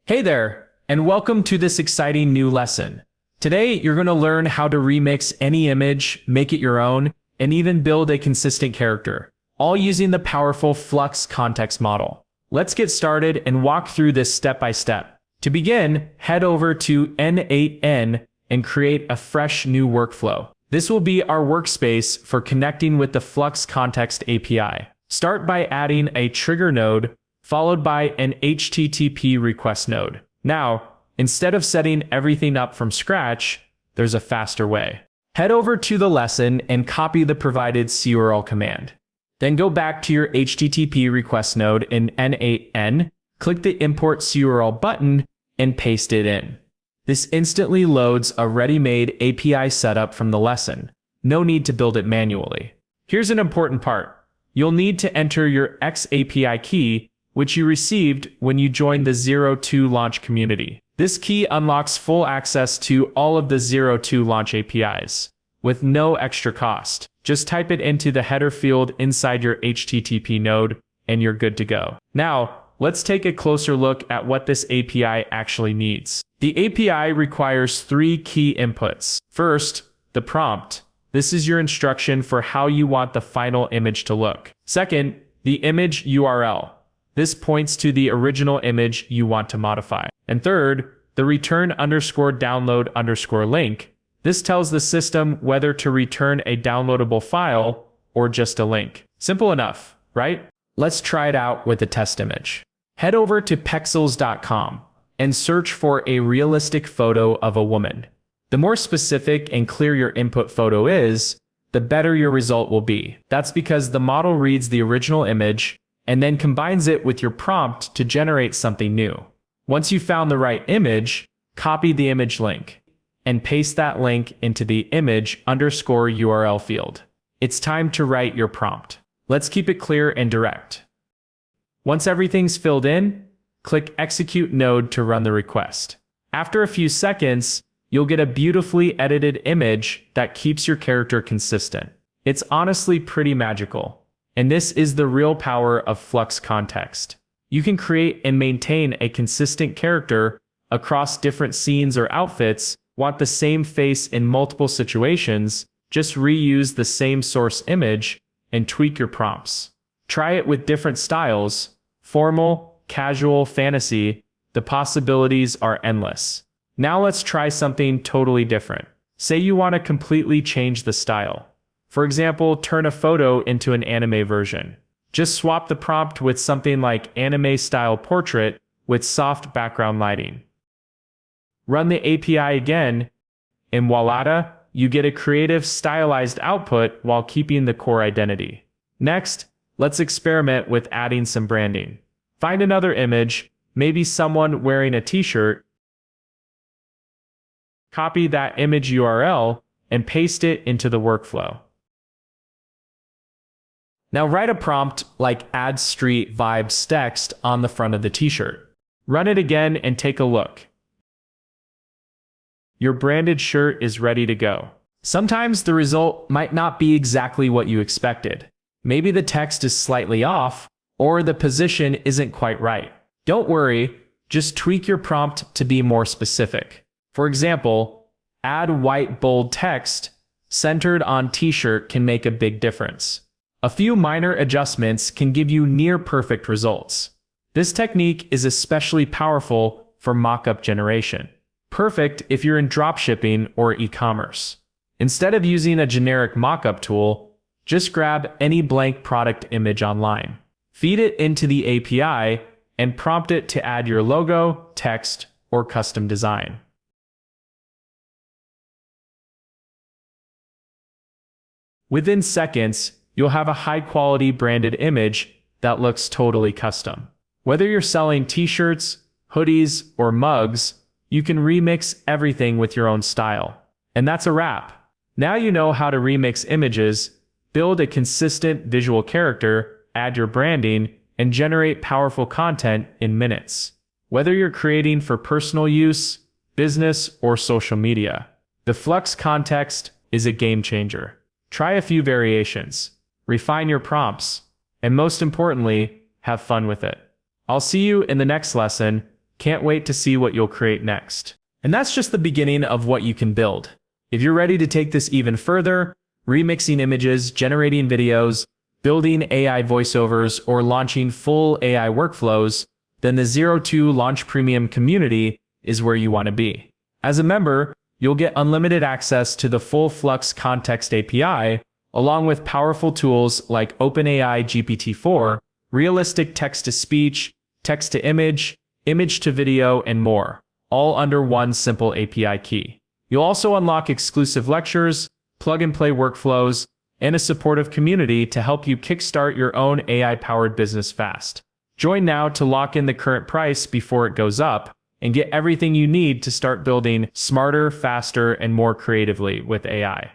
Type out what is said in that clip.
Hey there, and welcome to this exciting new lesson. Today, you're going to learn how to remix any image, make it your own, and even build a consistent character, all using the powerful Flux Kontext model. Let's get started and walk through this step by step. To begin, head over to n8n and create a fresh new workflow. This will be our workspace for connecting with the Flux Kontext API. Start by adding a trigger node, followed by an HTTP request node. Now, instead of setting everything up from scratch, there's a faster way. Head over to the lesson and copy the provided CRL command. Then go back to your HTTP request node in n8n, click the ImportCRL button, and paste it in. This instantly loads a ready-made API setup from the lesson. No need to build it manually. Here's an important part. You'll need to enter your XAPI key, which you received when you joined the Zero2Launch community. This key unlocks full access to all of the Zero2Launch APIs, with no extra cost. Just type it into the header field inside your HTTP node, and you're good to go. Now, let's take a closer look at what this API actually needs. The API requires three key inputs. First, the prompt. This is your instruction for how you want the final image to look. Second, the image URL. This points to the original image you want to modify. And third, the return_download_link. This tells the system whether to return a downloadable file or just a link. Simple enough, right? Let's try it out with a test image. Head over to pexels.com and search for a realistic photo of a woman. The more specific and clear your input photo is, the better your result will be. That's because the model reads the original image and then combines it with your prompt to generate something new. Once you've found the right image, copy the image link and paste that link into the image_URL field. It's time to write your prompt. Let's keep it clear and direct. Once everything's filled in, click Execute Node to run the request. After a few seconds, you'll get a beautifully edited image that keeps your character consistent. It's honestly pretty magical. And this is the real power of Flux Kontext. You can create and maintain a consistent character across different scenes or outfits. Want the same face in multiple situations? Just reuse the same source image and tweak your prompts. Try it with different styles: formal, casual, fantasy. The possibilities are endless. Now let's try something totally different. Say you want to completely change the style. For example, turn a photo into an anime version. Just swap the prompt with something like anime-style portrait with soft background lighting. Run the API again, and voila, you get a creative, stylized output while keeping the core identity. Next, let's experiment with adding some branding. Find another image, maybe someone wearing a t-shirt. Copy that image URL and paste it into the workflow. Now write a prompt like add street vibes text on the front of the t-shirt. Run it again and take a look. Your branded shirt is ready to go. Sometimes the result might not be exactly what you expected. Maybe the text is slightly off, or the position isn't quite right. Don't worry, just tweak your prompt to be more specific. For example, add white bold text centered on t-shirt can make a big difference. A few minor adjustments can give you near-perfect results. This technique is especially powerful for mockup generation. Perfect if you're in dropshipping or e-commerce. Instead of using a generic mockup tool, just grab any blank product image online. Feed it into the API and prompt it to add your logo, text, or custom design. Within seconds, you'll have a high-quality branded image that looks totally custom. Whether you're selling t-shirts, hoodies, or mugs, you can remix everything with your own style. And that's a wrap. Now you know how to remix images, build a consistent visual character, add your branding, and generate powerful content in minutes. Whether you're creating for personal use, business, or social media, the Flux Kontext is a game changer. Try a few variations. Refine your prompts, and most importantly, have fun with it. I'll see you in the next lesson. Can't wait to see what you'll create next. And that's just the beginning of what you can build. If you're ready to take this even further, remixing images, generating videos, building AI voiceovers, or launching full AI workflows, then the Zero2Launch Premium Community is where you want to be. As a member, you'll get unlimited access to the full Flux Kontext API, along with powerful tools like OpenAI GPT-4, realistic text-to-speech, text-to-image, image-to-video, and more, all under one simple API key. You'll also unlock exclusive lectures, plug-and-play workflows, and a supportive community to help you kickstart your own AI-powered business fast. Join now to lock in the current price before it goes up, and get everything you need to start building smarter, faster, and more creatively with AI.